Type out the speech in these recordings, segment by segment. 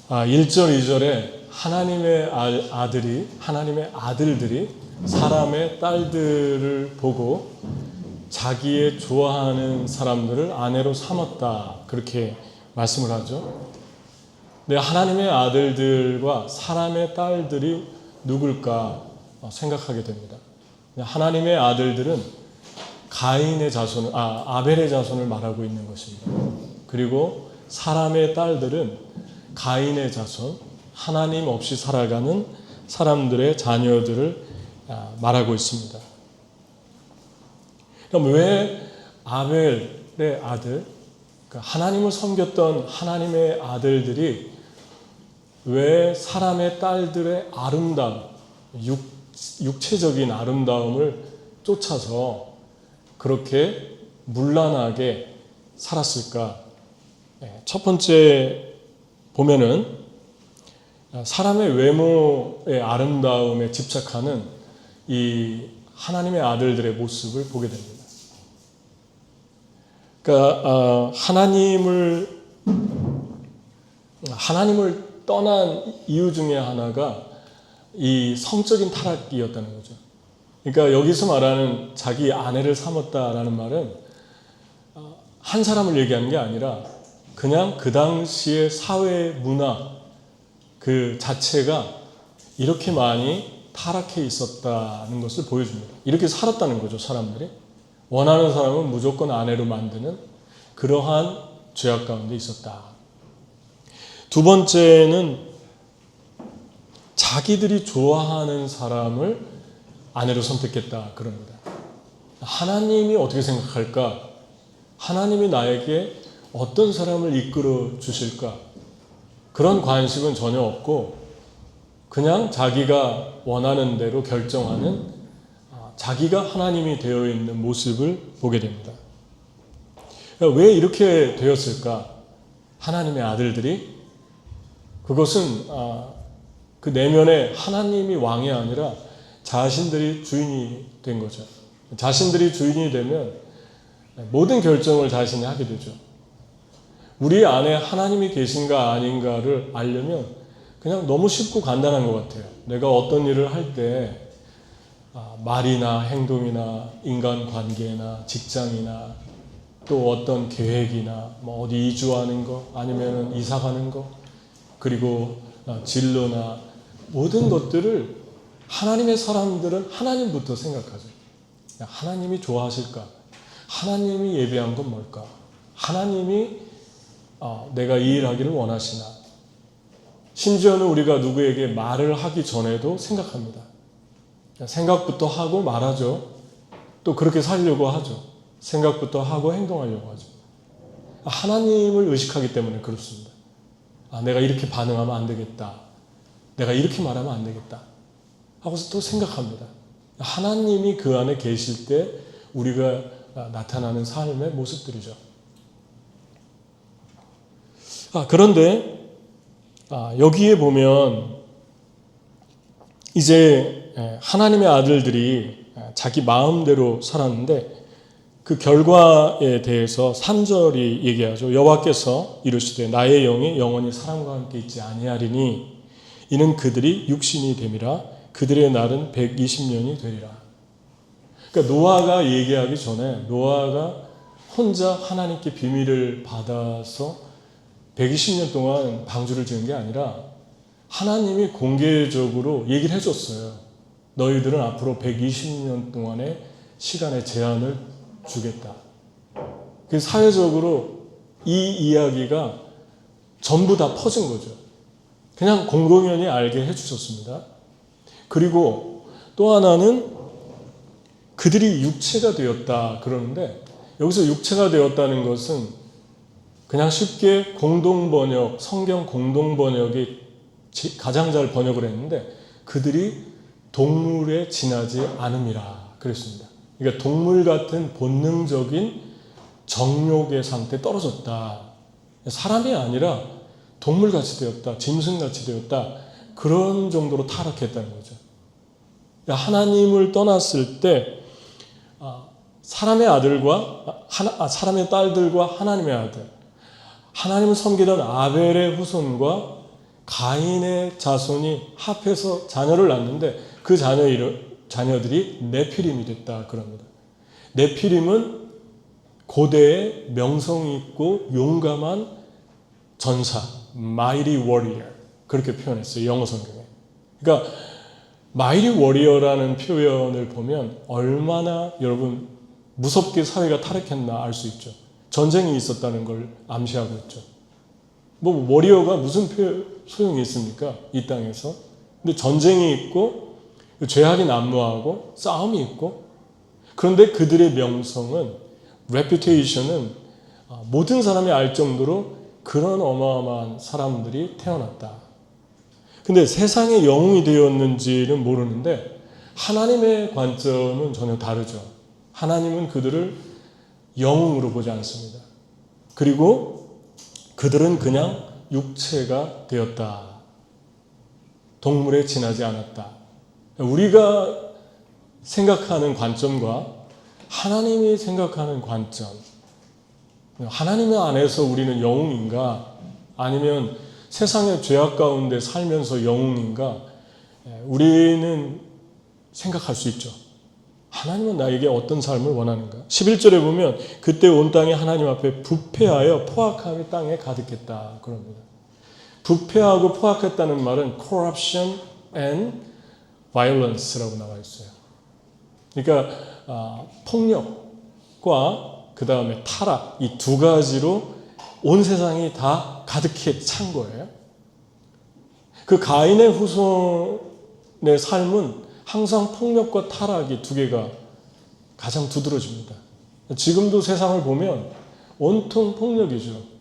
1절, 2절에 하나님의 아들들이 사람의 딸들을 보고 자기의 좋아하는 사람들을 아내로 삼았다. 그렇게 말씀을 하죠. 네, 하나님의 아들들과 사람의 딸들이 누굴까 생각하게 됩니다. 하나님의 아들들은 아벨의 자손을 말하고 있는 것입니다. 그리고 사람의 딸들은 가인의 자손, 하나님 없이 살아가는 사람들의 자녀들을 말하고 있습니다. 그럼 왜 아벨의 아들, 하나님을 섬겼던 하나님의 아들들이 왜 사람의 딸들의 아름다움, 육체적인 아름다움을 쫓아서 그렇게 문란하게 살았을까? 첫 번째 보면은 사람의 외모의 아름다움에 집착하는 이 하나님의 아들들의 모습을 보게 됩니다. 그러니까 하나님을 떠난 이유 중에 하나가 이 성적인 타락이었다는 거죠. 그러니까 여기서 말하는 자기 아내를 삼았다라는 말은 한 사람을 얘기하는 게 아니라 그냥 그 당시의 사회 문화 그 자체가 이렇게 많이 타락해 있었다는 것을 보여줍니다. 이렇게 살았다는 거죠, 사람들이. 원하는 사람은 무조건 아내로 만드는 그러한 죄악 가운데 있었다. 두 번째는 자기들이 좋아하는 사람을 아내로 선택했다 그럽니다. 하나님이 어떻게 생각할까? 하나님이 나에게 어떤 사람을 이끌어 주실까? 그런 관심은 전혀 없고 그냥 자기가 원하는 대로 결정하는 자기가 하나님이 되어 있는 모습을 보게 됩니다. 왜 이렇게 되었을까? 하나님의 아들들이 그것은 그 내면에 하나님이 왕이 아니라 자신들이 주인이 된 거죠. 자신들이 주인이 되면 모든 결정을 자신이 하게 되죠. 우리 안에 하나님이 계신가 아닌가를 알려면 그냥 너무 쉽고 간단한 것 같아요. 내가 어떤 일을 할 때 말이나 행동이나 인간관계나 직장이나 또 어떤 계획이나 뭐 어디 이주하는 거 아니면 이사 가는 거 그리고 진로나 모든 것들을 하나님의 사람들은 하나님부터 생각하죠. 하나님이 좋아하실까? 하나님이 예배한 건 뭘까? 하나님이 내가 이 일 하기를 원하시나? 심지어는 우리가 누구에게 말을 하기 전에도 생각합니다. 생각부터 하고 말하죠. 또 그렇게 살려고 하죠. 생각부터 하고 행동하려고 하죠. 하나님을 의식하기 때문에 그렇습니다. 내가 이렇게 반응하면 안 되겠다. 내가 이렇게 말하면 안 되겠다. 하고서 또 생각합니다. 하나님이 그 안에 계실 때 우리가 나타나는 삶의 모습들이죠. 그런데 여기에 보면 이제 하나님의 아들들이 자기 마음대로 살았는데 그 결과에 대해서 3절이 얘기하죠. 여호와께서 이르시되 나의 영이 영원히 사람과 함께 있지 아니하리니 이는 그들이 육신이 됨이라 그들의 날은 120년이 되리라. 그러니까 노아가 얘기하기 전에 노아가 혼자 하나님께 비밀을 받아서 120년 동안 방주를 지은 게 아니라 하나님이 공개적으로 얘기를 해줬어요. 너희들은 앞으로 120년 동안의 시간의 제한을 주겠다. 그래서 사회적으로 이 이야기가 전부 다 퍼진 거죠. 그냥 공공연히 알게 해주셨습니다. 그리고 또 하나는 그들이 육체가 되었다 그러는데 여기서 육체가 되었다는 것은 그냥 쉽게 공동번역, 성경 공동번역이 가장 잘 번역을 했는데 그들이 동물에 지나지 않음이라 그랬습니다. 그러니까 동물 같은 본능적인 정욕의 상태에 떨어졌다. 사람이 아니라 동물같이 되었다. 짐승같이 되었다. 그런 정도로 타락했다는 거죠. 하나님을 떠났을 때 사람의 딸들과 하나님의 아들, 하나님을 섬기던 아벨의 후손과 가인의 자손이 합해서 자녀를 낳는데 그 자녀들이 네피림이 됐다 그럽니다. 네피림은 고대의 명성이 있고 용감한 전사, mighty warrior 그렇게 표현했어요. 영어 성경에. 그러니까 mighty warrior라는 표현을 보면 얼마나 여러분 무섭게 사회가 타락했나 알 수 있죠. 전쟁이 있었다는 걸 암시하고 있죠. 뭐 워리어가 무슨 소용이 있습니까? 이 땅에서. 근데 전쟁이 있고 죄악이 난무하고 싸움이 있고 그런데 그들의 명성은 reputation은 모든 사람이 알 정도로 그런 어마어마한 사람들이 태어났다. 근데 세상의 영웅이 되었는지는 모르는데 하나님의 관점은 전혀 다르죠. 하나님은 그들을 영웅으로 보지 않습니다. 그리고 그들은 그냥 육체가 되었다. 동물에 지나지 않았다. 우리가 생각하는 관점과 하나님이 생각하는 관점, 하나님 안에서 우리는 영웅인가 아니면 세상의 죄악 가운데 살면서 영웅인가 우리는 생각할 수 있죠. 하나님은 나에게 어떤 삶을 원하는가? 11절에 보면 그때 온 땅이 하나님 앞에 부패하여 포악함이 땅에 가득했다 그럽니다. 부패하고 포악했다는 말은 corruption and violence라고 나와 있어요. 그러니까 폭력과 그 다음에 타락 이 두 가지로 온 세상이 다 가득히 찬 거예요. 그 가인의 후손의 삶은 항상 폭력과 타락이 두 개가 가장 두드러집니다. 지금도 세상을 보면 온통 폭력이죠.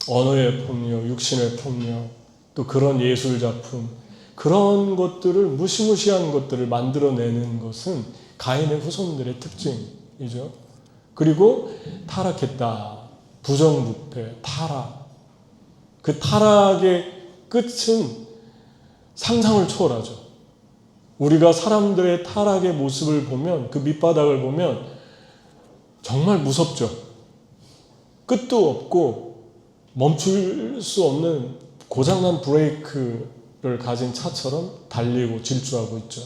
언어의 폭력, 육신의 폭력, 또 그런 예술작품, 그런 것들을 무시무시한 것들을 만들어내는 것은 가인의 후손들의 특징이죠. 그리고 타락했다. 부정부패, 타락. 그 타락의 끝은 상상을 초월하죠. 우리가 사람들의 타락의 모습을 보면 그 밑바닥을 보면 정말 무섭죠. 끝도 없고 멈출 수 없는 고장난 브레이크를 가진 차처럼 달리고 질주하고 있죠.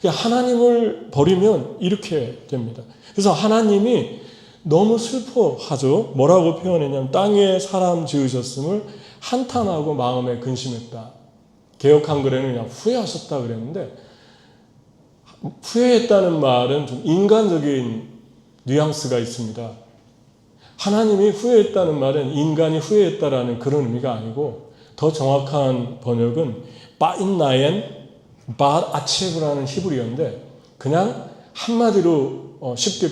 하나님을 버리면 이렇게 됩니다. 그래서 하나님이 너무 슬퍼하죠. 뭐라고 표현했냐면 땅 위에 사람 지으셨음을 한탄하고 마음에 근심했다. 개역 한글에는 그냥 후회하셨다 그랬는데 후회했다는 말은 좀 인간적인 뉘앙스가 있습니다. 하나님이 후회했다는 말은 인간이 후회했다라는 그런 의미가 아니고 더 정확한 번역은 바인나엔 바아체브라는 히브리어인데 그냥 한마디로 쉽게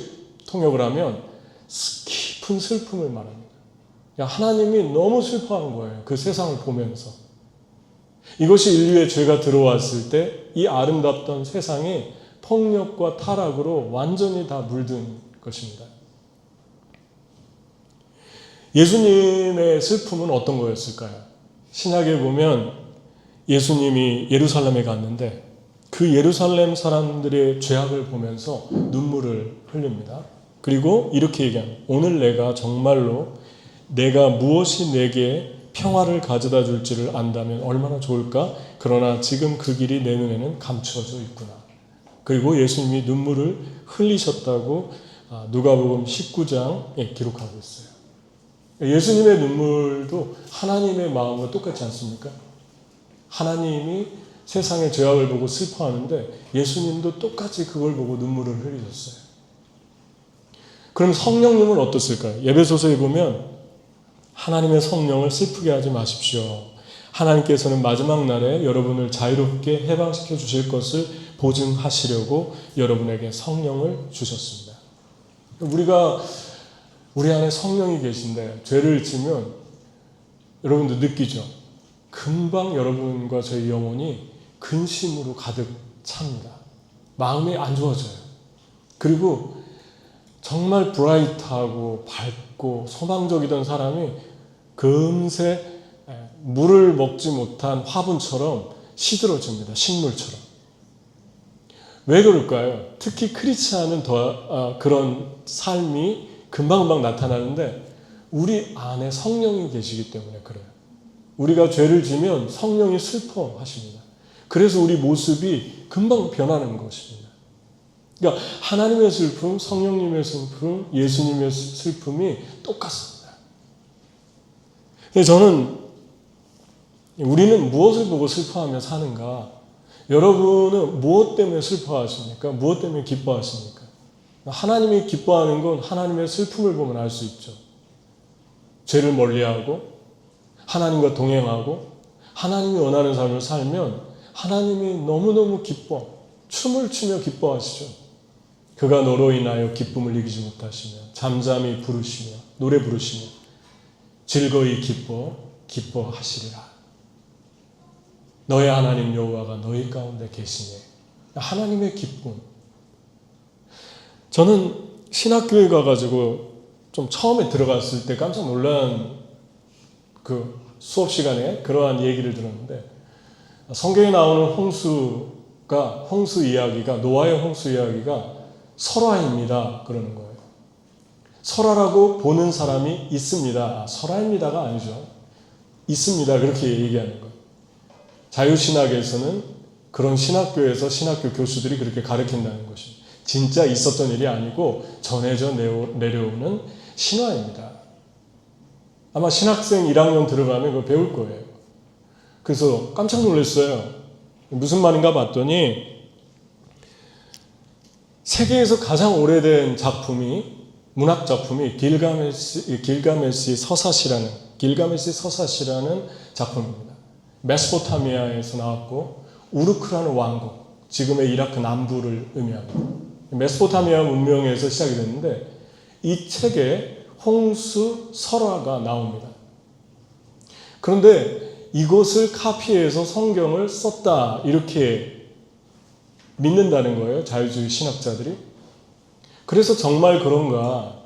통역을 하면 깊은 슬픔을 말합니다. 하나님이 너무 슬퍼한 거예요. 그 세상을 보면서. 이것이 인류의 죄가 들어왔을 때 이 아름답던 세상이 폭력과 타락으로 완전히 다 물든 것입니다. 예수님의 슬픔은 어떤 거였을까요? 신약에 보면 예수님이 예루살렘에 갔는데 그 예루살렘 사람들의 죄악을 보면서 눈물을 흘립니다. 그리고 이렇게 얘기합니다. 오늘 내가 정말로 내가 무엇이 내게 평화를 가져다 줄지를 안다면 얼마나 좋을까? 그러나 지금 그 길이 내 눈에는 감추어져 있구나. 그리고 예수님이 눈물을 흘리셨다고 누가복음 19장에 기록하고 있어요. 예수님의 눈물도 하나님의 마음과 똑같지 않습니까? 하나님이 세상의 죄악을 보고 슬퍼하는데 예수님도 똑같이 그걸 보고 눈물을 흘리셨어요. 그럼 성령님은 어떻을까요? 예배소서에 보면 하나님의 성령을 슬프게 하지 마십시오. 하나님께서는 마지막 날에 여러분을 자유롭게 해방시켜 주실 것을 보증하시려고 여러분에게 성령을 주셨습니다. 우리 안에 성령이 계신데 죄를 지면 여러분도 느끼죠. 금방 여러분과 저희 영혼이 근심으로 가득 찹니다. 마음이 안 좋아져요. 그리고 정말 브라이트하고 밝고 소망적이던 사람이 금세 물을 먹지 못한 화분처럼 시들어집니다. 식물처럼. 왜 그럴까요? 특히 크리스찬은 그런 삶이 금방금방 나타나는데 우리 안에 성령이 계시기 때문에 그래요. 우리가 죄를 지면 성령이 슬퍼하십니다. 그래서 우리 모습이 금방 변하는 것입니다. 그러니까 하나님의 슬픔, 성령님의 슬픔, 예수님의 슬픔이 똑같습니다. 저는 우리는 무엇을 보고 슬퍼하며 사는가? 여러분은 무엇 때문에 슬퍼하십니까? 무엇 때문에 기뻐하십니까? 하나님이 기뻐하는 건 하나님의 슬픔을 보면 알 수 있죠. 죄를 멀리하고 하나님과 동행하고 하나님이 원하는 삶을 살면 하나님이 너무너무 기뻐 춤을 추며 기뻐하시죠. 그가 너로 인하여 기쁨을 이기지 못하시며 잠잠히 부르시며 노래 부르시며 즐거이 기뻐하시리라. 너의 하나님 여호와가 너희 가운데 계시네. 하나님의 기쁨. 저는 신학교에 가가지고 좀 처음에 들어갔을 때 깜짝 놀란 그 수업 시간에 그러한 얘기를 들었는데, 성경에 나오는 홍수 이야기가, 노아의 홍수 이야기가 설화입니다 그러는 거예요. 설화라고 보는 사람이 있습니다. 설화입니다가 아니죠. 있습니다 그렇게 얘기하는 거예요. 자유신학에서는 그런 신학교에서 신학교 교수들이 그렇게 가르친다는 것입니다. 진짜 있었던 일이 아니고 전해져 내려오는 신화입니다. 아마 신학생 1학년 들어가면 그거 배울 거예요. 그래서 깜짝 놀랐어요. 무슨 말인가 봤더니 세계에서 가장 오래된 작품이, 문학 작품이 길가메시 서사시라는 작품입니다. 메소포타미아에서 나왔고 우르크라는 왕국, 지금의 이라크 남부를 의미합니다. 메소포타미아 문명에서 시작이 됐는데 이 책에 홍수 설화가 나옵니다. 그런데 이것을 카피해서 성경을 썼다 이렇게 믿는다는 거예요, 자유주의 신학자들이. 그래서 정말 그런가,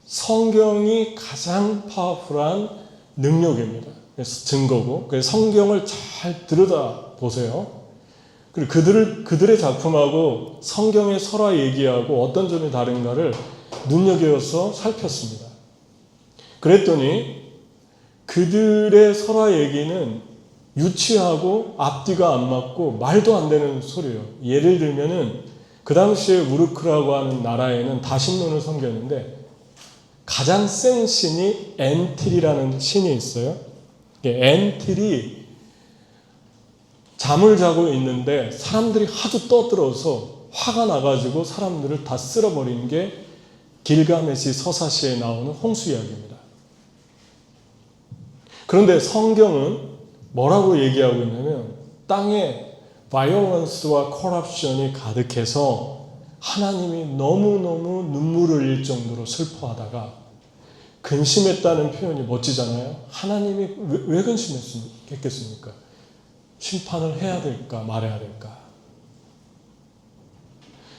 성경이 가장 파워풀한 능력입니다. 그래서 증거고, 그래서 성경을 잘 들여다보세요. 그리고 그들의 작품하고 성경의 설화 얘기하고 어떤 점이 다른가를 눈여겨서 살폈습니다. 그랬더니 그들의 설화 얘기는 유치하고 앞뒤가 안 맞고 말도 안 되는 소리예요. 예를 들면은 그 당시에 우르크라고 하는 나라에는 다신론을 섬겼는데 가장 센 신이 엔틸이라는 신이 있어요. 엔틸이 잠을 자고 있는데 사람들이 하도 떠들어서 화가 나가지고 사람들을 다 쓸어버린 게 길가메시 서사시에 나오는 홍수 이야기입니다. 그런데 성경은 뭐라고 얘기하고 있냐면 땅에 바이올런스와 커럽션이 가득해서 하나님이 너무너무 눈물을 흘릴 정도로 슬퍼하다가 근심했다는 표현이 멋지잖아요. 하나님이 왜 근심했겠습니까? 심판을 해야 될까 말해야 될까?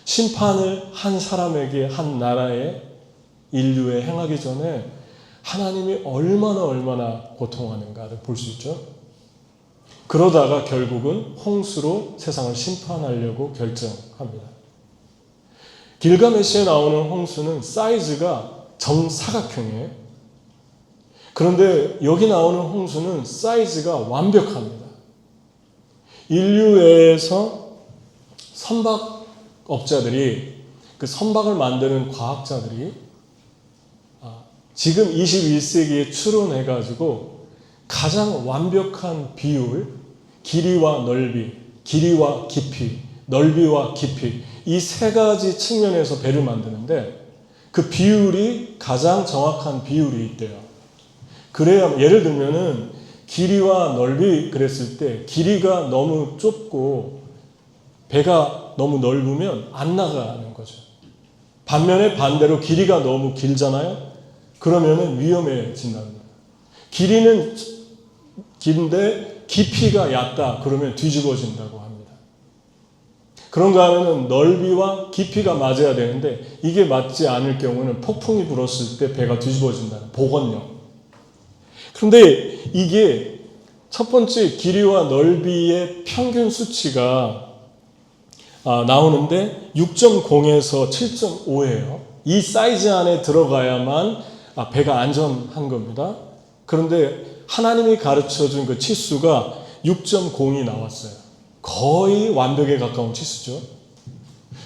심판을 한 사람에게, 한 나라에, 인류에 행하기 전에 하나님이 얼마나 고통하는가를 볼 수 있죠. 그러다가 결국은 홍수로 세상을 심판하려고 결정합니다. 길가메시에 나오는 홍수는 사이즈가 정사각형이에요. 그런데 여기 나오는 홍수는 사이즈가 완벽합니다. 인류에서 선박업자들이, 그 선박을 만드는 과학자들이 지금 21세기에 추론해가지고 가장 완벽한 비율, 길이와 넓이, 길이와 깊이, 넓이와 깊이, 이 세 가지 측면에서 배를 만드는데 그 비율이 가장 정확한 비율이 있대요. 그래야, 예를 들면은 길이와 넓이 그랬을 때 길이가 너무 좁고 배가 너무 넓으면 안 나가는 거죠. 반면에 반대로 길이가 너무 길잖아요. 그러면은 위험해진답니다. 길이는 긴데 깊이가 얕다 그러면 뒤집어진다고 합니다. 그런가 하면은 넓이와 깊이가 맞아야 되는데 이게 맞지 않을 경우는 폭풍이 불었을 때 배가 뒤집어진다는 복원력. 그런데 이게 첫 번째 길이와 넓이의 평균 수치가 나오는데 6.0에서 7.5예요. 이 사이즈 안에 들어가야만 배가 안전한 겁니다. 그런데 하나님이 가르쳐준 그 치수가 6.0이 나왔어요. 거의 완벽에 가까운 치수죠.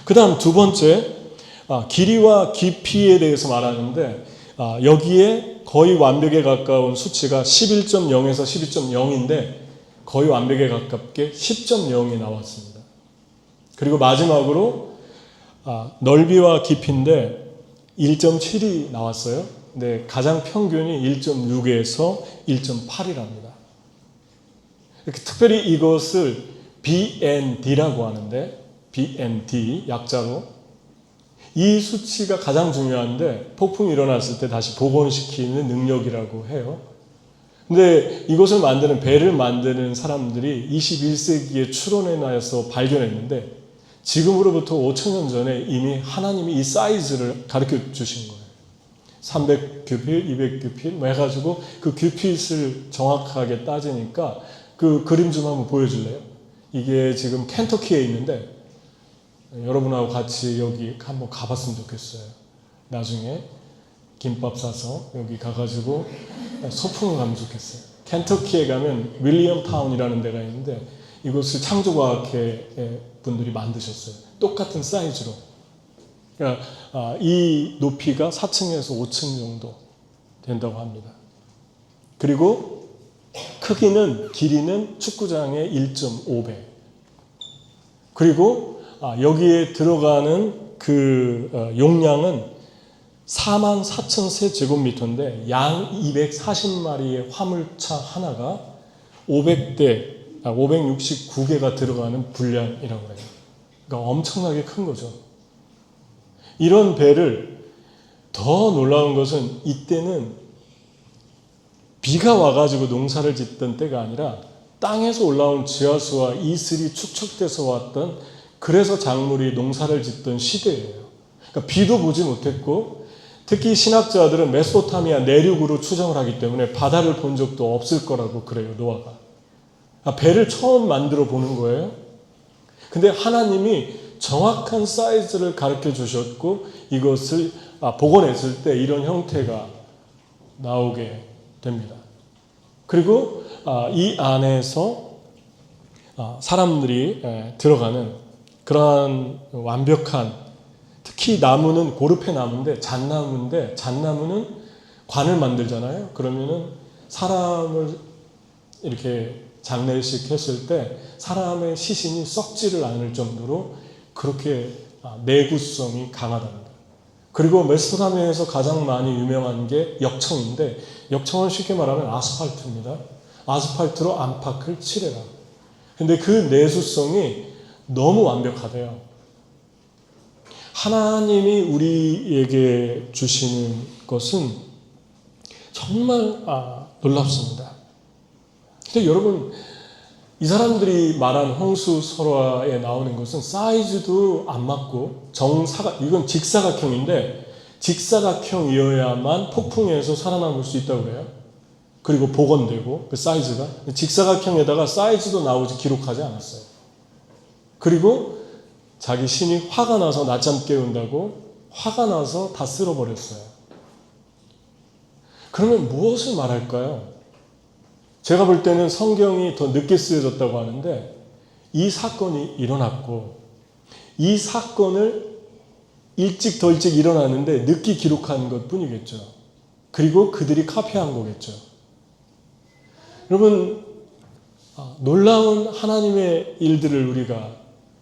그 다음 두 번째, 길이와 깊이에 대해서 말하는데 여기에 거의 완벽에 가까운 수치가 11.0에서 12.0인데 거의 완벽에 가깝게 10.0이 나왔습니다. 그리고 마지막으로 넓이와 깊이인데 1.7이 나왔어요. 근데 가장 평균이 1.6에서 1.8이랍니다. 이렇게 특별히 이것을 BND라고 하는데, BND 약자로 이 수치가 가장 중요한데 폭풍이 일어났을 때 다시 복원시키는 능력이라고 해요. 근데 이것을 만드는, 배를 만드는 사람들이 21세기에 추론해놔서 발견했는데 지금으로부터 5,000년 전에 이미 하나님이 이 사이즈를 가르쳐 주신 거예요. 300규핏, 200규핏 뭐 해가지고 그 규핏을 정확하게 따지니까 그 그림 좀 한번 보여줄래요? 이게 지금 켄터키에 있는데 여러분하고 같이 여기 한번 가봤으면 좋겠어요. 나중에 김밥 싸서 여기 가가지고 소풍을 가면 좋겠어요. 켄터키에 가면 윌리엄 타운이라는 데가 있는데 이곳을 창조과학회 분들이 만드셨어요. 똑같은 사이즈로. 그러니까 이 높이가 4층에서 5층 정도 된다고 합니다. 그리고 크기는, 길이는 축구장의 1.5배. 그리고 여기에 들어가는 그 용량은 44,000 제곱미터인데 양 240마리의 화물차 하나가 569개가 들어가는 분량이라고 해요. 그러니까 엄청나게 큰 거죠. 이런 배를, 더 놀라운 것은 이때는 비가 와가지고 농사를 짓던 때가 아니라 땅에서 올라온 지하수와 이슬이 축적돼서 왔던, 그래서 작물이 농사를 짓던 시대예요. 그러니까 비도 보지 못했고, 특히 신학자들은 메소포타미아 내륙으로 추정을 하기 때문에 바다를 본 적도 없을 거라고 그래요, 노아가. 배를 처음 만들어 보는 거예요. 근데 하나님이 정확한 사이즈를 가르쳐 주셨고 이것을 복원했을 때 이런 형태가 나오게 됩니다. 그리고 이 안에서 사람들이 들어가는 그러한 완벽한, 특히 나무는 고르페 나무인데 잣나무인데, 잣나무는 관을 만들잖아요. 그러면은 사람을 이렇게 장례식 했을 때 사람의 시신이 썩지를 않을 정도로 그렇게 내구성이 강하답니다. 그리고 메소포타미아에서 가장 많이 유명한 게 역청인데, 역청은 쉽게 말하면 아스팔트입니다. 아스팔트로 안팎을 칠해라. 근데 그 내수성이 너무 완벽하대요. 하나님이 우리에게 주시는 것은 정말 놀랍습니다. 근데 여러분, 이 사람들이 말한 홍수 설화에 나오는 것은 사이즈도 안 맞고 이건 직사각형인데 직사각형이어야만 폭풍에서 살아남을 수 있다고 그래요. 그리고 복원되고 그 사이즈가 직사각형에다가 사이즈도 나오지 기록하지 않았어요. 그리고 자기 신이 화가 나서 낮잠 깨운다고 화가 나서 다 쓸어버렸어요. 그러면 무엇을 말할까요? 제가 볼 때는 성경이 더 늦게 쓰여졌다고 하는데 이 사건이 일어났고 이 사건을 더 일찍 일어났는데 늦게 기록한 것 뿐이겠죠. 그리고 그들이 카피한 거겠죠. 여러분, 놀라운 하나님의 일들을 우리가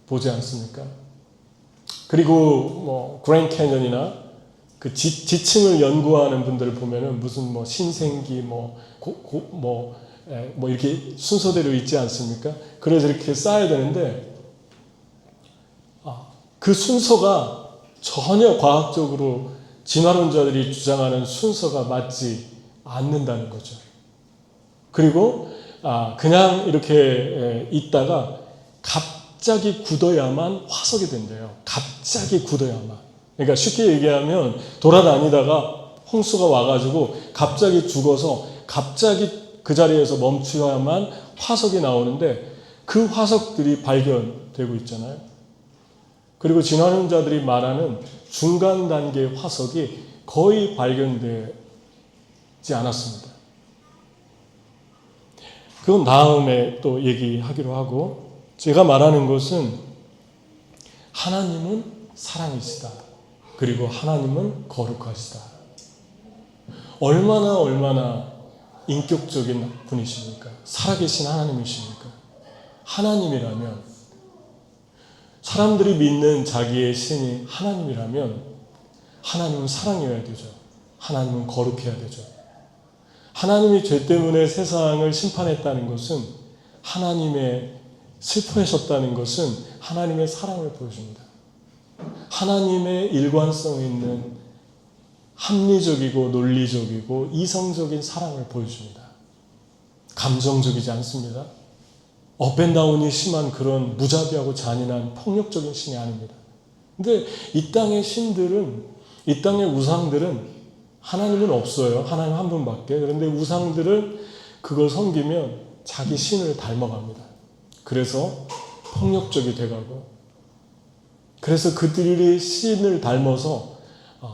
보지 않습니까? 그리고 그랜드 캐년이나 그 지층을 연구하는 분들을 보면은 무슨 신생기 이렇게 순서대로 있지 않습니까? 그래서 이렇게 쌓아야 되는데 그 순서가 전혀 과학적으로 진화론자들이 주장하는 순서가 맞지 않는다는 거죠. 그리고 그냥 이렇게 있다가 갑자기 굳어야만 화석이 된대요. 갑자기 굳어야만. 그러니까 쉽게 얘기하면 돌아다니다가 홍수가 와가지고 갑자기 죽어서 갑자기 그 자리에서 멈춰야만 화석이 나오는데 그 화석들이 발견되고 있잖아요. 그리고 진화론자들이 말하는 중간 단계의 화석이 거의 발견되지 않았습니다. 그건 다음에 또 얘기하기로 하고, 제가 말하는 것은 하나님은 사랑이시다. 그리고 하나님은 거룩하시다. 얼마나 인격적인 분이십니까? 살아계신 하나님이십니까? 하나님이라면, 사람들이 믿는 자기의 신이 하나님이라면 하나님은 사랑이어야 되죠. 하나님은 거룩해야 되죠. 하나님이 죄 때문에 세상을 심판했다는 것은, 하나님의 슬퍼하셨다는 것은 하나님의 사랑을 보여줍니다. 하나님의 일관성 있는 합리적이고 논리적이고 이성적인 사랑을 보여줍니다. 감정적이지 않습니다. 업앤다운이 심한 그런 무자비하고 잔인한 폭력적인 신이 아닙니다. 근데 이 땅의 신들은, 이 땅의 우상들은, 하나님은 없어요. 하나님 한 분밖에. 그런데 우상들은 그걸 섬기면 자기 신을 닮아갑니다. 그래서 폭력적이 돼가고, 그래서 그들이 신을 닮아서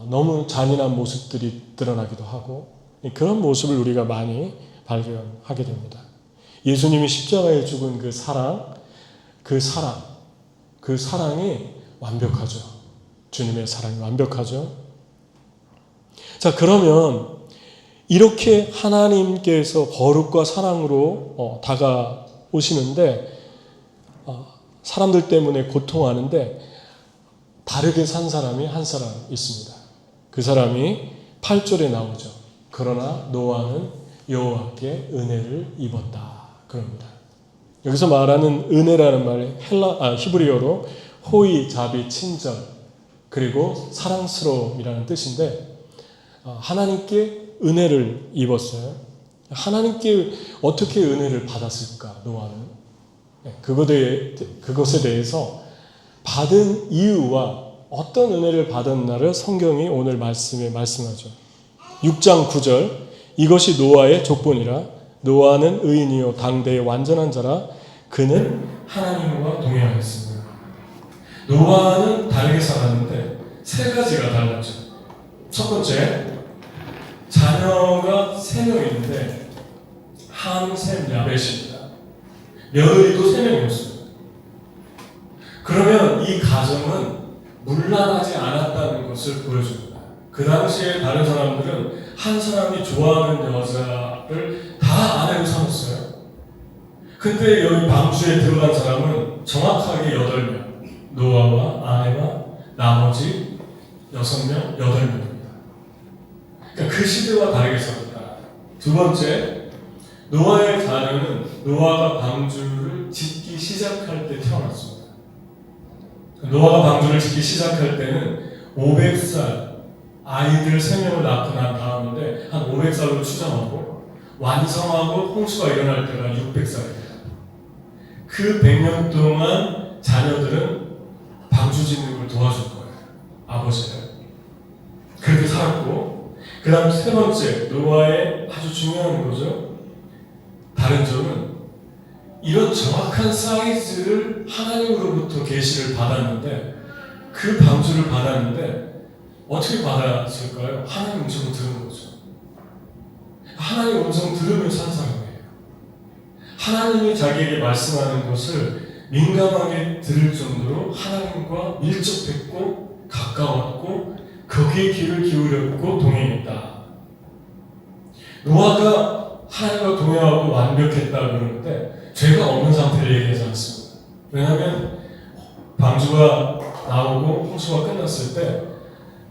너무 잔인한 모습들이 드러나기도 하고, 그런 모습을 우리가 많이 발견하게 됩니다. 예수님이 십자가에 죽은 그 사랑이 완벽하죠. 주님의 사랑이 완벽하죠. 자, 그러면 이렇게 하나님께서 거룩과 사랑으로 다가오시는데, 사람들 때문에 고통하는데 다르게 산 사람이 한 사람 있습니다. 그 사람이 8절에 나오죠. 그러나 노아는 여호와께 은혜를 입었다. 그럽니다. 여기서 말하는 은혜라는 말이 히브리어로 호의, 자비, 친절, 그리고 사랑스러움이라는 뜻인데, 하나님께 은혜를 입었어요. 하나님께 어떻게 은혜를 받았을까, 노아는? 그것에 대해서 받은 이유와 어떤 은혜를 받았나를 성경이 오늘 말씀에 말씀하죠. 6장 9절, 이것이 노아의 족본이라. 노아는 의인이요 당대의 완전한 자라. 그는 하나님과 동행하였습니다. 노아는 다르게 살았는데 세 가지가 달랐죠. 첫 번째, 자녀가 3명인데 함, 셈, 야벳입니다. 며느리도 3명이었습니다. 그러면 이 가정은 문란하지 않았다는 것을 보여줍니다. 그 당시에 다른 사람들은 한 사람이 좋아하는 여자를 다 아내로 삼았어요. 근데 여기 방주에 들어간 사람은 정확하게 8명. 노아와 아내와 나머지 6명, 8명입니다. 그러니까 그 시대와 다르게 살았다. 두 번째, 노아의 자녀는 노아가 방주를 짓기 시작할 때 태어났습니다. 노아가 방주를 짓기 시작할 때는 500살, 아이들 3명을 낳고 난 다음인데 한 500살로 추정하고, 완성하고 홍수가 일어날 때가 600살입니다. 그 100년 동안 자녀들은 방주 짓는 걸 도와줄 거예요. 아버지는. 그렇게 살았고, 그 다음 세 번째, 노아의 아주 중요한 거죠. 다른 점은 이런 정확한 사이즈를 하나님으로부터 계시를 받았는데, 그 방주를 받았는데 어떻게 받았을까요? 하나님 음성을 들은 거죠. 하나님 음성 들으면서 한 사람이에요. 하나님이 자기에게 말씀하는 것을 민감하게 들을 정도로 하나님과 밀접했고 가까웠고 거기에 귀를 기울였고 동행했다. 노아가 하나님과 동행하고 완벽했다 그러는데 죄가 없는 상태를 얘기하지 않습니다. 왜냐하면 방주가 나오고 홍수가 끝났을 때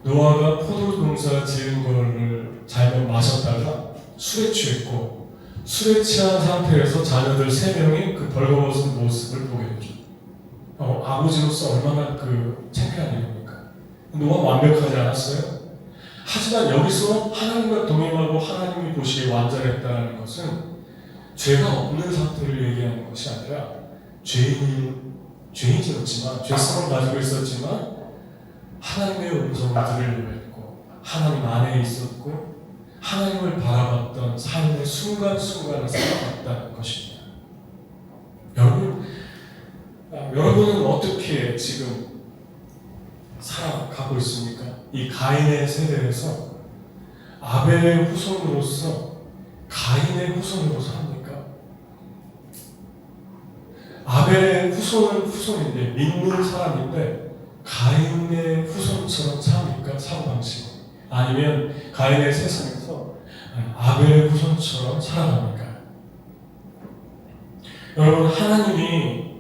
노아가 포도 농사 지은 거를 잘못 마셨다가 술에 취했고, 술에 취한 상태에서 자녀들 3명이 그 벌거벗은 모습을 보게 되죠. 아버지로서 얼마나 창피한 일입니까? 노아 완벽하지 않았어요? 하지만 여기서 하나님과 동행하고 하나님이 보시기에 완전했다는 것은 죄가 없는 상태를 얘기하는 것이 아니라 죄인이었지만, 죄성을 가지고 있었지만 하나님의 음성을 들으려고 했고, 하나님 안에 있었고, 하나님을 바라봤던 삶의 순간순간을 살아갔다는 것입니다. 여러분은 어떻게 지금 살아가고 있습니까? 이 가인의 세대에서 아벨의 후손으로서, 가인의 후손으로 삽니까? 아벨의 후손은 후손인데 믿는 사람인데 가인의 후손처럼 삽니까? 사고방식. 아니면 가인의 세상에서 아벨의 후손처럼 살아갑니까? 여러분, 하나님이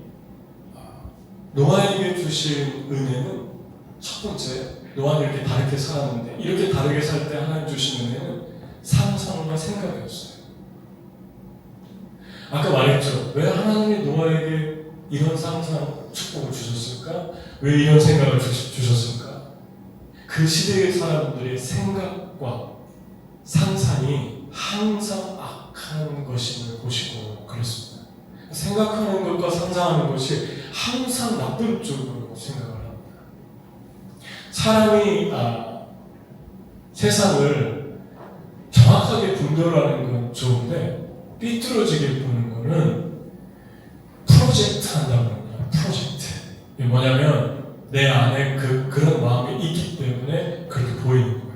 노아에게 주신 은혜는 첫 번째, 노아는 이렇게 다르게 살았는데 이렇게 다르게 살 때 하나님 주신 은혜는 상상과 생각이었어요. 아까 말했죠. 왜 하나님이 노아에게 이런 상상, 축복을 주셨을까? 왜 이런 생각을 주셨을까? 그 시대의 사람들의 생각과 상상이 항상 악한 것임을 보시고 그랬습니다. 생각하는 것과 상상하는 것이 항상 나쁜 쪽으로 생각을 합니다. 사람이 세상을 정확하게 분별하는 건 좋은데 삐뚤어지게 보는 거는 프로젝트 한다고 합니다. 프로젝트. 이게 뭐냐면 내 안에 그런 마음이 있기 때문에 그렇게 보이는 거예요.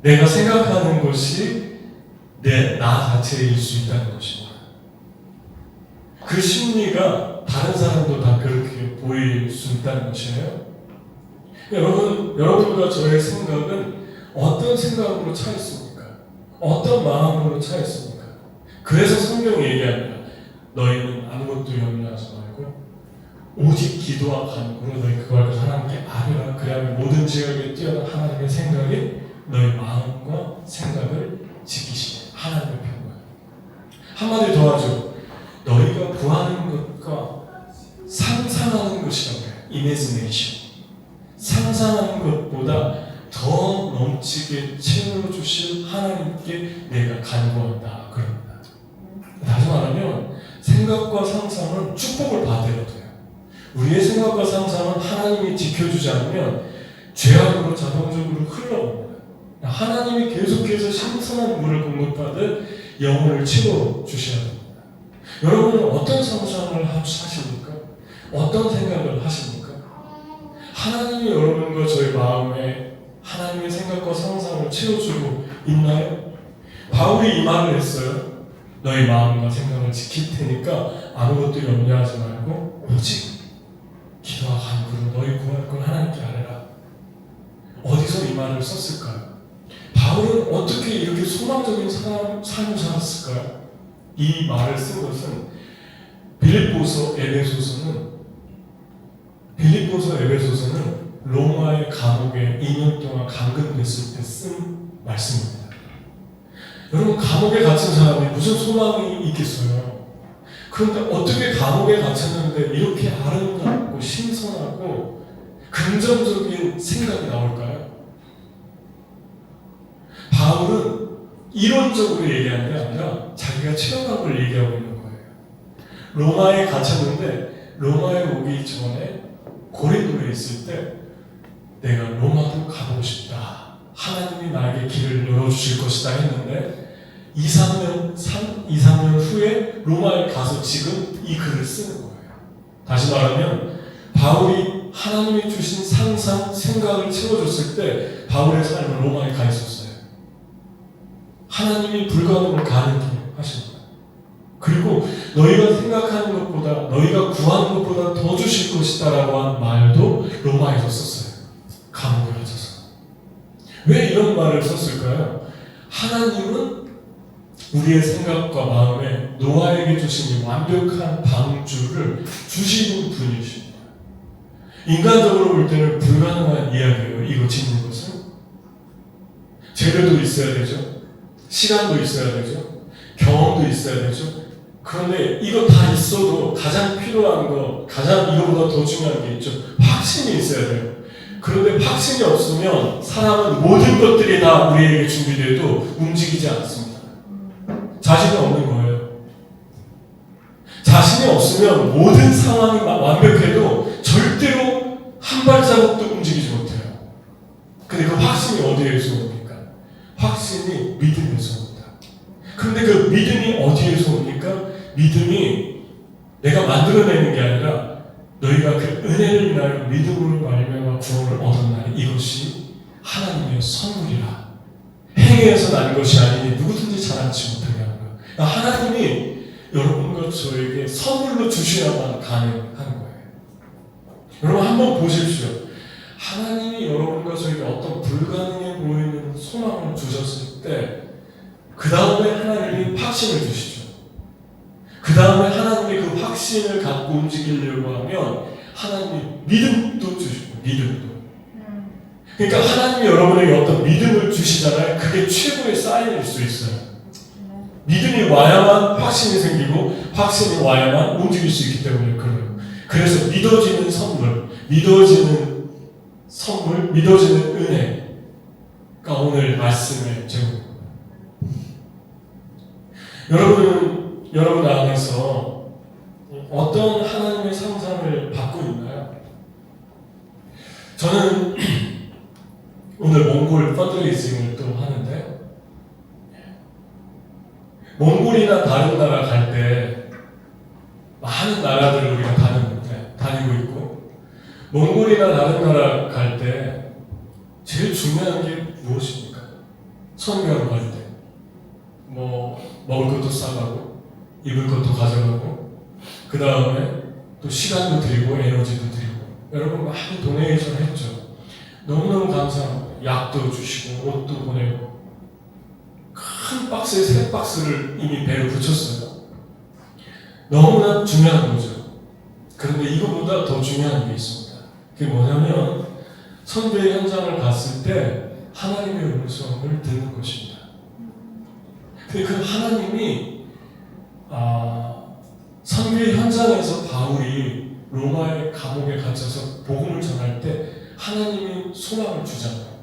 내가 생각하는 것이 나 자체일 수 있다는 것입니다. 그 심리가 다른 사람도 다 그렇게 보일 수 있다는 것이에요. 여러분과 저의 생각은 어떤 생각으로 차 있습니까? 어떤 마음으로 차 있습니까? 그래서 성경이 얘기합니다. 너희는 아무것도 염려하지 말고 오직 기도와 간구로 너희 그걸 하나님께 아뢰라. 그래야만 모든 지역에 뛰어난 하나님의 생각이 너희 마음과 생각을 지키시네. 하나님의 평강. 한마디 더 하죠. 너희가 구하는 것과 상상하는 것이라고 해요. imagination. 상상하는 것보다 더 넘치게 채워주실 하나님께 내가 간구한다. 그럽니다. 다시 말하면 생각과 상상은 축복을 받아야 돼요. 우리의 생각과 상상은 하나님이 지켜주지 않으면 죄악으로 자동적으로 흘러옵니다. 하나님이 계속해서 신선한 물을 공급하듯 영혼을 채워주셔야 됩니다. 여러분은 어떤 상상을 하십니까? 어떤 생각을 하십니까? 하나님이 여러분과 저의 마음에 하나님의 생각과 상상을 채워주고 있나요? 바울이 이 말을 했어요. 너희 마음과 생각을 지킬 테니까 아무것도 염려하지 말고 오직 기도와 간구로 너희 구할 걸 하나님께 아뢰라. 어디서 이 말을 썼을까요? 바울은 어떻게 이렇게 소망적인 삶을 살았을까요? 이 말을 쓴 것은 빌립보서 에베소서는 로마의 감옥에 2년 동안 감금됐을 때 쓴 말씀입니다. 여러분, 감옥에 갇힌 사람이 무슨 소망이 있겠어요? 그런데 어떻게 감옥에 갇혔는데 이렇게 아름답고 신선하고 긍정적인 생각이 나올까요? 바울은 이론적으로 얘기하는 게 아니라 자기가 체험한 걸 얘기하고 있는 거예요. 로마에 갇혔는데 로마에 오기 전에 고린도에 있을 때 내가 로마도 가보고 싶다. 하나님이 나에게 길을 열어주실 것이다 했는데 2, 3년 후에 로마에 가서 지금 이 글을 쓰는 거예요. 다시 말하면 바울이 하나님이 주신 상상, 생각을 채워줬을 때 바울의 삶은 로마에 가 있었어요. 하나님이 불가능을 가능케 하십니다. 그리고 너희가 생각하는 것보다 너희가 구하는 것보다 더 주실 것이다 라고 한 말도 로마에서 썼어요. 감옥에 갇혀서. 왜 이런 말을 썼을까요? 하나님은 우리의 생각과 마음에 노아에게 주신 이 완벽한 방주를 주시는 분이십니다. 인간적으로 볼 때는 불가능한 이야기예요. 이거 짓는 것은. 재료도 있어야 되죠. 시간도 있어야 되죠. 경험도 있어야 되죠. 그런데 이거 다 있어도 가장 필요한 거, 가장 이거보다 더 중요한 게 있죠. 확신이 있어야 돼요. 그런데 확신이 없으면 사람은 모든 것들이 다 우리에게 준비돼도 움직이지 않습니다. 자신이 없는 거예요. 자신이 없으면 모든 상황이 완벽해도 절대로 한 발자국도 움직이지 못해요. 근데 그 확신이 어디에서 옵니까? 확신이 믿음에서 옵니다. 그런데 그 믿음이 어디에서 옵니까? 믿음이 내가 만들어내는 게 아니라 너희가 그 은혜를 인하여 믿음으로 말미암아 구원을 얻었나니 이것이 하나님의 선물이라. 행위에서 난 것이 아니니 누구든지 자랑치 못하게 하는 거예요. 하나님이 여러분과 저에게 선물로 주셔야만 가능한 거예요. 여러분 한번 보십시오. 하나님이 여러분과 저에게 어떤 불가능해 보이는 소망을 주셨을 때 그 다음에 하나님이 확신을 주시죠. 그 다음에 하나님이 그 확신을 갖고 움직이려고 하면 하나님이 믿음도 주시고 믿음도. 그러니까 하나님이 여러분에게 어떤 믿음을 주시잖아요. 그게 최고의 사인일 수 있어요. 믿음이 와야만 확신이 생기고 확신이 와야만 움직일 수 있기 때문에 그래요. 그래서 믿어지는 선물, 믿어지는 은혜가 오늘 말씀의 제목입니다. 여러분 안에서 어떤 하나님의 상상을 받고 있나요? 저는 오늘 몽골 펀드레이징을 또 하는데 몽골이나 다른 나라 갈 때 많은 나라들을 우리가 다니고 있고 몽골이나 다른 나라 갈 때 제일 중요한 게 무엇입니까? 선교하러 갈 때 먹을 것도 싸가고 입을 것도 가져가고 그 다음에 또 시간도 드리고 에너지도 드리고 여러분 많이 도네이션 했죠. 너무너무 감사합니다. 약도 주시고 옷도 보내고 큰 박스에 3박스를 이미 배를 붙였어요. 너무나 중요한 거죠. 그런데 이거보다 더 중요한 게 있습니다. 그게 뭐냐면 선교의 현장을 갔을 때 하나님의 음성을 듣는 것입니다. 근데 그 하나님이 선교의 현장에서 바울이 로마의 감옥에 갇혀서 복음을 전할 때 하나님이 소망을 주잖아요.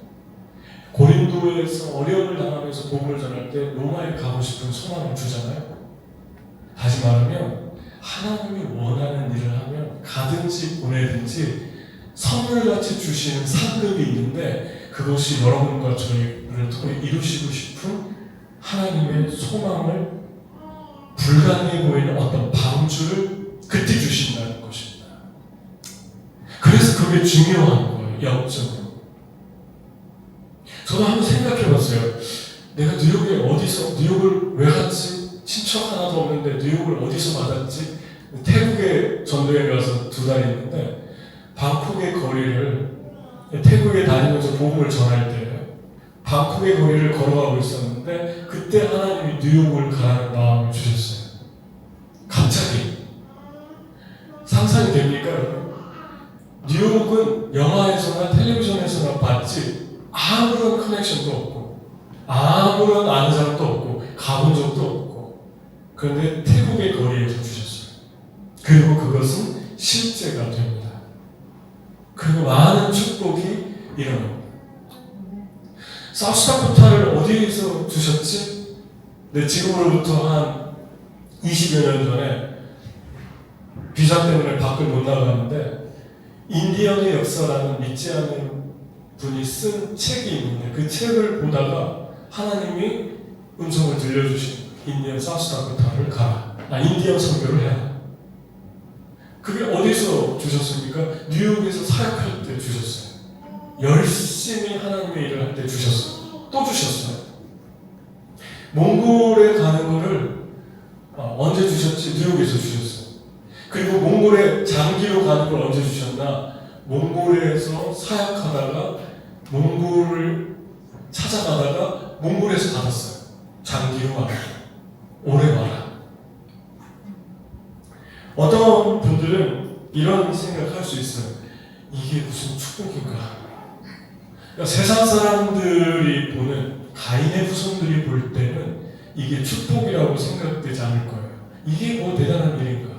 고린도에서 어려움을 당하면서 복음을 전할 때 로마에 가고 싶은 소망을 주잖아요. 다시 말하면 하나님이 원하는 일을 하면 가든지 보내든지 선물같이 주시는 상급이 있는데 그것이 여러분과 저희를 통해 이루시고 싶은 하나님의 소망을 불가능해 보이는 어떤 방주를 그때 주신다는 것입니다. 그래서 그게 중요한 거예요. 영적으로. 저도 한번 생각해봤어요. 내가 뉴욕을 왜 갔지? 친척 하나도 없는데 뉴욕을 어디서 받았지? 태국에 전도에 가서 2달 있는데 방콕의 거리를 태국에 다니면서 복음을 전할 때 방콕의 거리를 걸어가고 있었는데 그때 하나님이 뉴욕을 가라는 마음을 주셨어요. 갑자기. 상상이 됩니까 여러분? 뉴욕은 영화에서나 텔레비전에서나 봤지 아무런 커넥션도 없고 아무런 아는 사람도 없고 가본 적도 없고 그런데 태국의 거리에서 주셨어요. 그리고 그것은 실제가 됩니다. 그리고 많은 축복이 일어납니다. 사우스다코타를 어디에서 주셨지? 네, 지금으로부터 한 20여 년 전에 비자 때문에 밖을 못 나가는데 인디언의 역사라는 믿지 않는 분이 쓴 책이 있는데 그 책을 보다가 하나님이 음성을 들려주신 인디언 사우스다코타를 가라. 인디언 선교를 해라. 그게 어디서 주셨습니까? 뉴욕에서 사역할 때 주셨어요. 열심히 하나님의 일을 할 때 주셨어요. 또 주셨어요. 몽골에 가는 거를 언제 주셨지? 뉴욕에서 주셨어요. 그리고 몽골에 장기로 가는 걸 언제 주셨나? 몽골에서 사역하다가 몽골을 찾아가다가 몽골에서 받았어요. 장기로 와라. 오래 와라. 어떤 분들은 이런 생각할 수 있어요. 이게 무슨 축복인가? 그러니까 세상 사람들이 보는 가인의 후손들이 볼 때는 이게 축복이라고 생각되지 않을 거예요. 이게 뭐 대단한 일인가?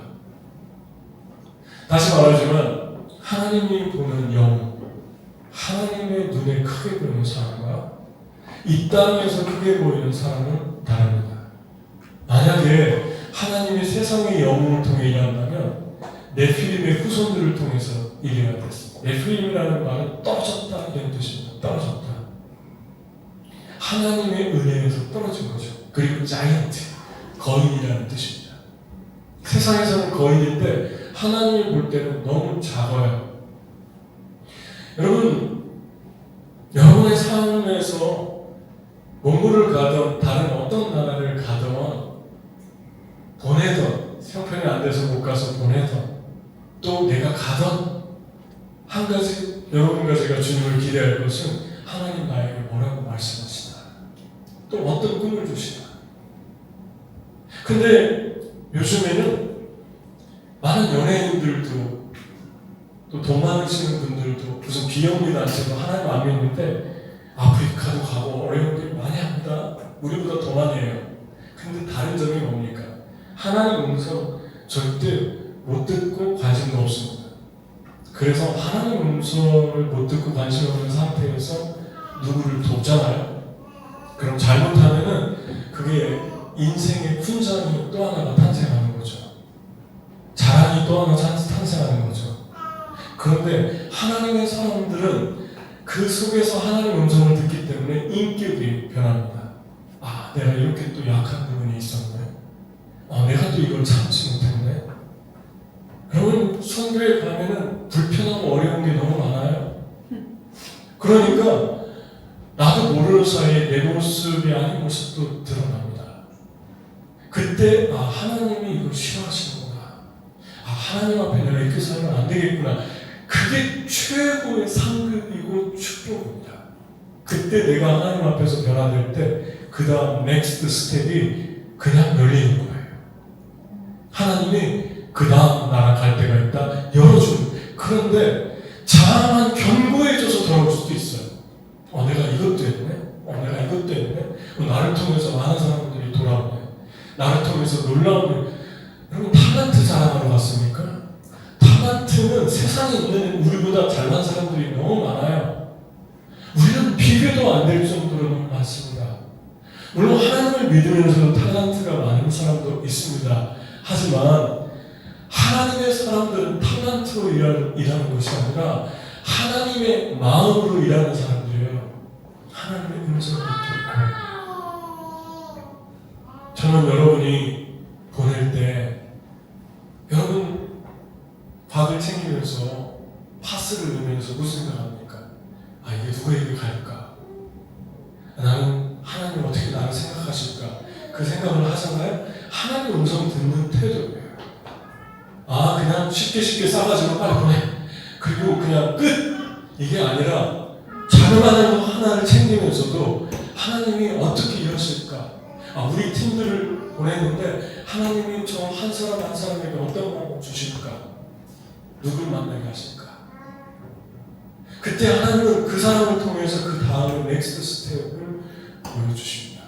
다시 말하지만 하나님이 보는 영혼, 하나님의 눈에 크게 보이는 사람과 이 땅에서 크게 보이는 사람은 다릅니다. 만약에 하나님이 세상의 영혼을 통해 일한다면 네필림의 후손들을 통해서 일해야 됐습니다. 네필림이라는 말은 떨어졌다 이런 뜻입니다. 떨어졌다. 하나님의 은혜에서 떨어진 거죠. 그리고 자이언트, 거인이라는 뜻입니다. 세상에서는 거인인데 하나님이 볼 때는 너무 작아요. 여러분의 삶에서 몽골을 가던 다른 어떤 나라를 가던 보내던, 형편이 안 돼서 못 가서 보내던, 또 내가 가던, 한 가지, 여러분과 제가 주님을 기대할 것은 하나님 나에게 뭐라고 말씀하시나, 또 어떤 꿈을 주시나. 근데 요즘에는 많은 연예인들도 또 돈 많으시는 분들도 무슨 비영리 단체도 하나님 안 믿는데 아프리카도 가고 어려운 길 많이 합니다. 우리보다 더 많이 해요. 근데 다른 점이 뭡니까? 하나님 음성 절대 못 듣고 관심도 없습니다. 그래서 하나님 음성을 못 듣고 관심 없는 상태에서 누구를 돕잖아요. 그럼 잘못하면은 그게 인생의 훈장이 또 하나가 탄생하는 거죠. 자랑이 또 하나 탄생하는 거죠. 그런데 하나님의 사람들은 그 속에서 하나님의 음성을 듣기 때문에 인격이 변합니다. 아, 내가 이렇게 또 약한 부분이 있었네. 내가 또 이걸 참지 못했네. 여러분, 선교에 가면은 불편하고 어려운 게 너무 많아요. 그러니까 나도 모르는 사이에 내 모습이 아닌 모습도 드러납니다. 그때 하나님이 이걸 싫어하시는구나. 하나님 앞에 내가 이렇게 살면 안 되겠구나. 그게 최고의 상급이고 축복입니다. 그때 내가 하나님 앞에서 변화될 때 그 다음 넥스트 스텝이 그냥 열리는 거예요. 하나님이 그 다음 나랑 갈 때가 있다 열어주는. 그런데 자만 견고해져서 돌아올 수도 있어요. 내가 이것도 했네. 내가 이것도 했네. 나를 통해서 많은 사람들이 돌아오네. 나를 통해서 놀라운 일. 여러분, 탤런트 자랑하러 갔습니까? 탤런트는 세상에 있는 우리보다 잘난 사람들이 너무 많아요. 우리는 비교도 안 될 정도로 너무 많습니다. 물론 하나님을 믿으면서도 탤런트가 많은 사람도 있습니다. 하지만 하나님의 사람들은 탤런트로 일하는 것이 아니라 하나님의 마음으로 일하는 사람들이에요. 하나님의 음성을 듣고. 저는 여러분이 보낼 때 여러분 밥을 챙기면서 파스를 넣으면서 무슨 생각합니까? 이게 누구에게 갈까? 나는 하나님 어떻게 나를 생각하실까? 그 생각을 하잖아요. 하나님 음성 듣는 태도예요. 그냥 쉽게 싸가지고 빨리 보내. 그리고 그냥 끝! 이게 아니라 자그마한 거 하나를 챙기면서도 하나님이 어떻게 이러실까? 우리 팀들을 보냈는데 하나님이 저 한 사람 한 사람에게 어떤 거 주실까? 누굴 만나게 하실까? 그때 하나님은 그 사람을 통해서 그 다음에 넥스트 스텝을 보여주십니다.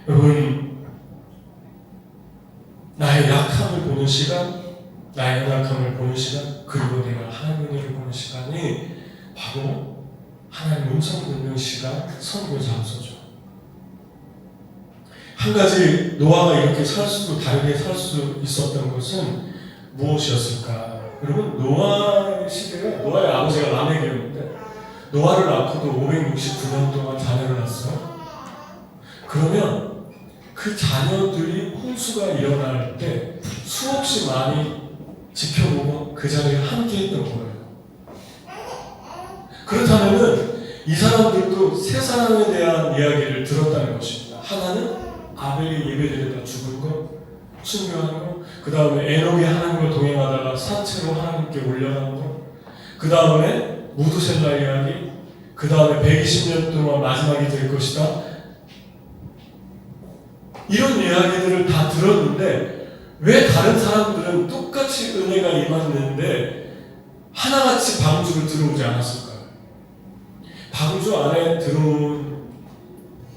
여러분, 나의 약함을 보는 시간, 나의 연약함을 보는 시간, 그리고 내가 하나님의 은혜를 보는 시간이 바로 하나님 음성 듣는 시간, 선교 장소죠. 한 가지 노아가 이렇게 다르게 살 수 있었던 것은 무엇이었을까? 여러분, 노아의 시대가, 노아의 아버지가 라멕이었는데 노아를 낳고도 569년 동안 자녀를 낳았어요. 그러면 그 자녀들이 홍수가 일어날 때 수없이 많이 지켜보고 그 자리에 함께 했던 거예요. 그렇다면은 이 사람들도 세 사람에 대한 이야기를 들었다는 것입니다. 하나는 아벨이 예배드리다 죽은 것, 순교하는 것, 그 다음에 에녹이 하나님과 동행하다가 산채로 하나님께 올려간 것, 그 다음에 무두셀라 이야기, 그 다음에 120년 동안 마지막이 될 것이다. 이런 이야기들을 다 들었는데 왜 다른 사람들은 똑같이 은혜가 임했는데 하나같이 방주를 들어오지 않았을까요? 방주 안에 들어온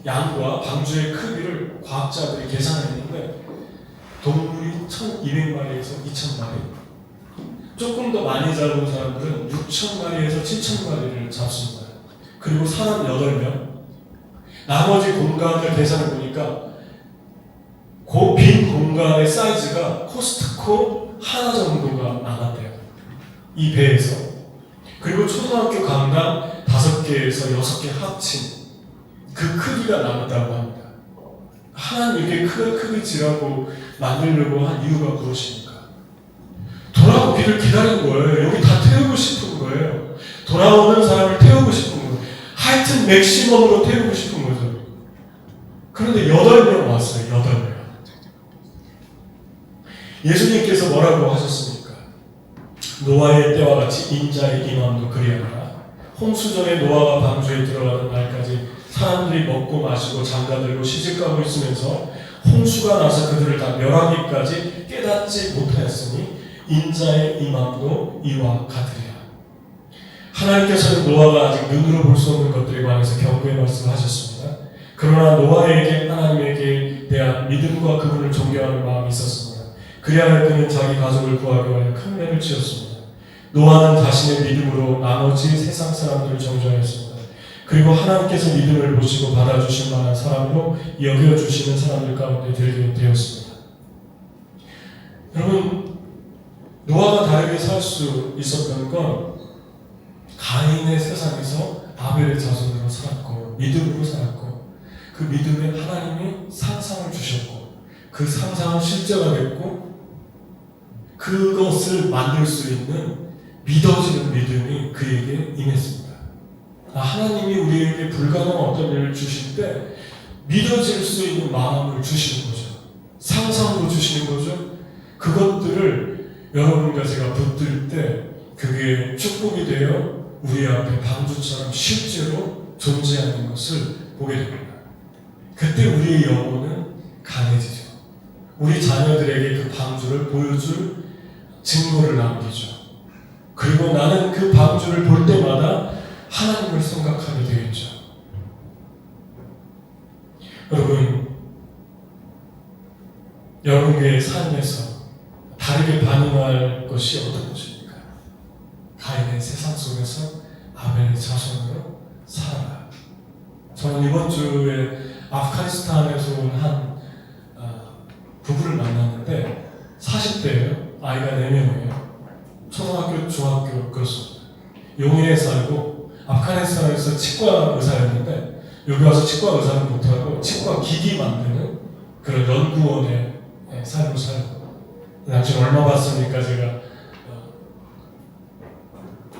양과 방주의 크기를 과학자들이 계산했는데 동물이 1200마리에서 2000마리, 조금 더 많이 잡은 사람들은 6000마리에서 7000마리를 잡습니다. 그리고 사람 8명, 나머지 공간을 계산해 보니까 그 빈 공간의 사이즈가 코스트코 하나 정도가 남았대요. 이 배에서. 그리고 초등학교 강당 5개에서 6개 합친 그 크기가 남았다고 합니다. 하나님 이렇게 크게 지라고 만들려고 한 이유가 무엇입니까? 돌아오기를 기다린 거예요. 여기 다 태우고 싶은 거예요. 돌아오는 사람을 태우고 싶은 거예요. 하여튼 맥시멈으로 태우고 싶은 거죠. 그런데 8명 왔어요. 8명. 예수님께서 뭐라고 하셨습니까? 노아의 때와 같이 인자의 임함도 그리하라. 홍수전에 노아가 방주에 들어가는 날까지 사람들이 먹고 마시고 장가들고 시집가고 있으면서 홍수가 나서 그들을 다 멸하기까지 깨닫지 못하였으니 인자의 임함도 이와 같으리라. 하나님께서는 노아가 아직 눈으로 볼 수 없는 것들에 관해서 경고의 말씀을 하셨습니다. 그러나 노아에게 하나님에게 대한 믿음과 그분을 존경하는 마음이 있었습니다. 그리하여 그는 자기 가족을 구하기 위하여 큰 매를 지었습니다. 노아는 자신의 믿음으로 나머지 세상 사람들을 정죄하였습니다. 그리고 하나님께서 믿음을 보시고 받아주실 만한 사람으로 여겨주시는 사람들 가운데 들게 되었습니다. 여러분, 노아가 다르게 살 수 있었던 건 가인의 세상에서 아벨의 자손으로 살았고 믿음으로 살았고 그 믿음에 하나님이 상상을 주셨고 그 상상은 실제가 됐고 그것을 만들 수 있는 믿어지는 믿음이 그에게 임했습니다. 하나님이 우리에게 불가능한 어떤 일을 주실 때 믿어질 수 있는 마음을 주시는 거죠. 상상으로 주시는 거죠. 그것들을 여러분과 제가 붙들 때 그게 축복이 되어 우리 앞에 방주처럼 실제로 존재하는 것을 보게 됩니다. 그때 우리의 영혼은 강해지죠. 우리 자녀들에게 그 방주를 보여줄 증거를 남기죠. 그리고 나는 그 방주를 볼 때마다 하나님을 생각하게 되겠죠. 여러분의 삶에서 다르게 반응할 것이 어떤 것입니까? 가인의 세상 속에서 아벨의 자손으로 살아라. 저는 이번 주에 아프가니스탄에서 온 한 부부를 만났는데 40대예요. 아이가 4명이에요. 초등학교, 중학교 그렇습니다. 용인에 살고 아프가니스탄에서 치과 의사였는데 여기 와서 치과 의사는 못하고 치과 기기 만드는 그런 연구원에 삶을 살고 당신 얼마 받습니까? 제가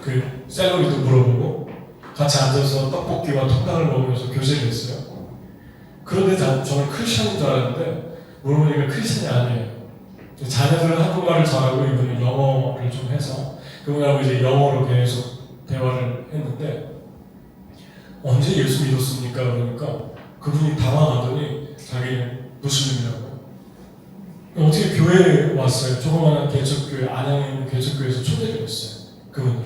그 샐러리도 물어보고 같이 앉아서 떡볶이와 통닭을 먹으면서 교제를 했어요. 그런데 저는 크리스천인 줄 알았는데 물어보니까 크리스천이 아니에요. 자녀들은 한국말을 잘하고 이분은 영어를 좀 해서 그분하고 이제 영어로 계속 대화를 했는데 언제 예수 믿었습니까? 그러니까 그분이 당황하더니 자기는 무슬림이라고. 어떻게 교회에 왔어요? 조그마한 개척교회, 안양에 있는 개척교회에서 초대를 했어요. 그분을.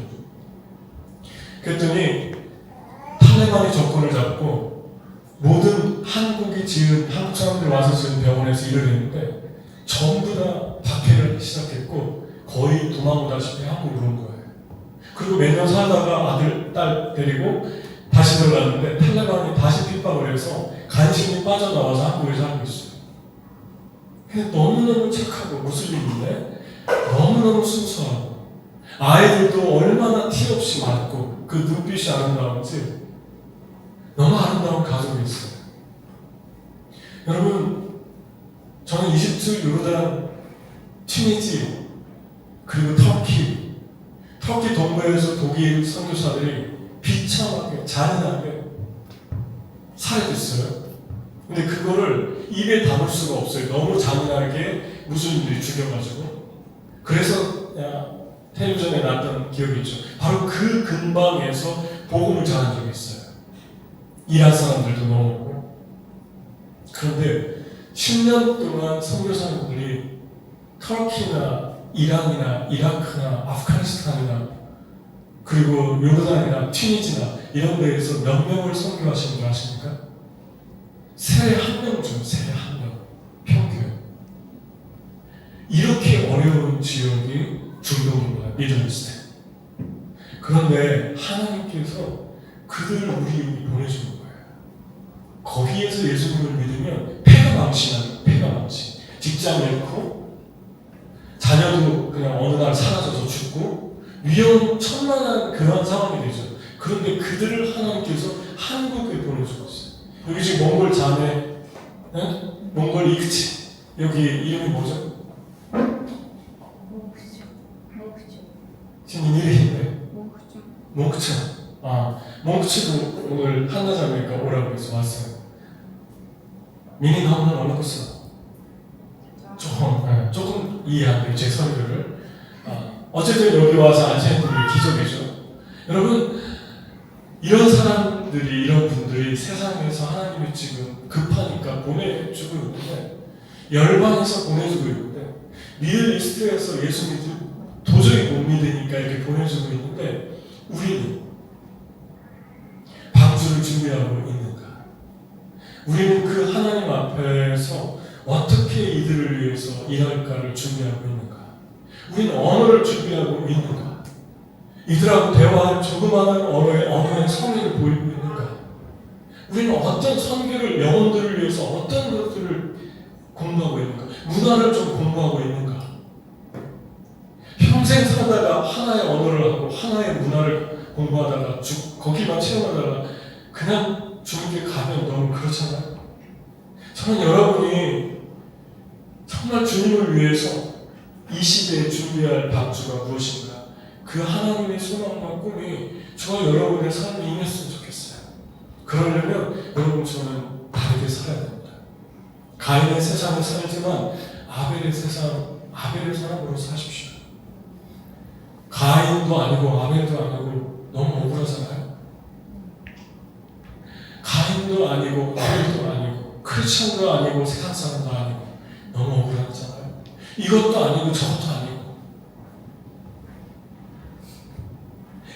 그랬더니 탈레반이 정권을 잡고 모든 한국 사람들이 와서 지은 병원에서 일을 했는데 전부 다 박해를 시작했고 거의 도망오다시피 한국으로 온 거예요. 그리고 몇 년 살다가 아들, 딸 데리고 다시 들어갔는데 탈레반이 다시 핍박을 해서 간신히 빠져나와서 한국에 살고 있어요. 근데 너무너무 착하고 무슬림인데 너무너무 순수하고 아이들도 얼마나 티 없이 맑고 그 눈빛이 아름다운지 너무 아름다운 가족이 있어요. 여러분, 저는 이집트, 요르단, 튀니지 그리고 터키 동부에서 독일 선교사들이 비참하게 잔인하게 살해됐어요. 근데 그거를 입에 담을 수가 없어요. 너무 잔인하게 무슬림들이 죽여가지고. 그래서 텔레비전에 났던 기억이 있죠. 바로 그 근방에서 복음을 전한 적이 있어요. 이란 사람들도 넘어오고. 그런데 10년 동안 선교사님들이 터키나 이란이나 이라크나 아프가니스탄이나 그리고 요르단이나 튀니지나 이런 데에서 몇 명을 선교하시는 줄 아십니까? 세례 1명쯤, 세례 1명. 평균. 이렇게 어려운 지역이 중동인 거야, 미들리스트. 그런데 하나님께서 그들을 우리에게 보내주는 거예요. 거기에서 예수님을 믿으면 폐가 망신하는, 폐가 망신. 직장 잃고 자녀도 그냥 어느 날 사라져서 죽고 위험천만한 그런 상황이 되죠. 그런데 그들을 하나님께서 한국에 보내주고 있어요. 여기 지금 몽골 자매, 몽골 이그치, 여기 이름이 뭐죠? 지금 이름인데 몽크천. 몽크치도 오늘 한나 자매가 오라고 해서 왔어요. 미니 나오는 어느 곳은 조금 이해 안 돼요, 제 설교를. 어쨌든 여기 와서 앉으신 분들이 기적이죠. 여러분, 이런 사람들이, 이런 분들이 세상에서 하나님이 지금 급하니까 보내주고 있는데, 열방에서 보내주고 있는데, 미들이스트에서 예수 도저히 못 믿으니까 이렇게 보내주고 있는데, 우리는 방주를 준비하고 있는가? 우리는 그 하나님 앞에서 어떻게 이들을 위해서 일할까를 준비하고 있는가? 우리는 언어를 준비하고 있는가? 이들하고 대화할 조그마한 언어의 성의를 보이고 있는가? 우리는 어떤 선교를, 영혼들을 위해서 어떤 것들을 공부하고 있는가? 문화를 좀 공부하고 있는가? 평생 살다가 하나의 언어를 하고 하나의 문화를 공부하다가 거기만 체험하다가 그냥 주님께 가면 너무 그렇잖아요. 저는 여러분이 정말 주님을 위해서 이 시대에 준비할 방주가 무엇인가, 그 하나님의 소망과 꿈이 저와 여러분의 삶에 임했으면 좋겠어요. 그러려면 여러분, 저는 다르게 살아야 됩니다. 가인의 세상에 살지만 아벨의 사람으로 사십시오. 가인도 아니고 아벨도 아니고 너무 억울하잖아요. 가인도 아니고 아벨도 아니고 크리스천도 아니고 세상 사람도 아니고 너무 억울하잖아요. 이것도 아니고 저것도 아니고.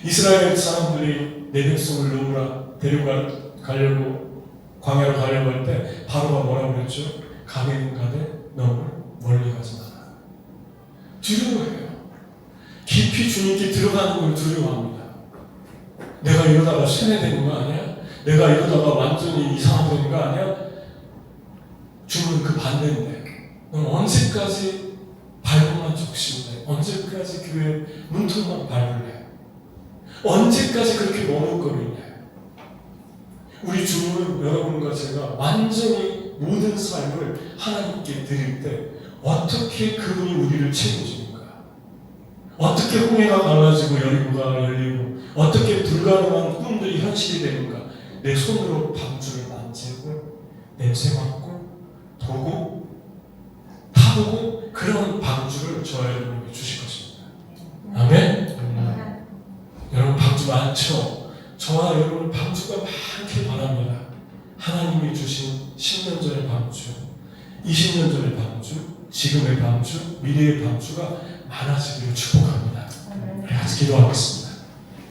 이스라엘 사람들이 내 백성을 놓으라 데려가려고 광야로 가려고 할 때 바로가 뭐라고 그랬죠? 가면 가되 너무 멀리 가지 마라. 두려워해요. 깊이 주님께 들어가는 걸 두려워합니다. 내가 이러다가 쇠뇌되는 거 아니야? 내가 이러다가 완전히 이상해지는 거 아니야? 주님은 그 반대인데, 넌 언제까지 발목만 적시는데, 언제까지 교회 문턱만 밟을래? 언제까지 그렇게 머뭇거리냐? 우리 주님은 여러분과 제가 완전히 모든 삶을 하나님께 드릴 때 어떻게 그분이 우리를 책임집니까? 어떻게 홍해가 갈라지고 여리고가 열리고 어떻게 불가능한 꿈들이 현실이 되는가? 내 손으로 방주를 만지고 냄새 맡고 보고 타보고 그런 방주를 저와 여러분에게 주실 것입니다. 아멘? 여러분, 방주 많죠? 저와 여러분 방주가 많길 바랍니다. 하나님이 주신 10년 전의 방주, 20년 전의 방주, 지금의 방주, 미래의 방주가 많아지기를 축복합니다. 같이 기도하겠습니다.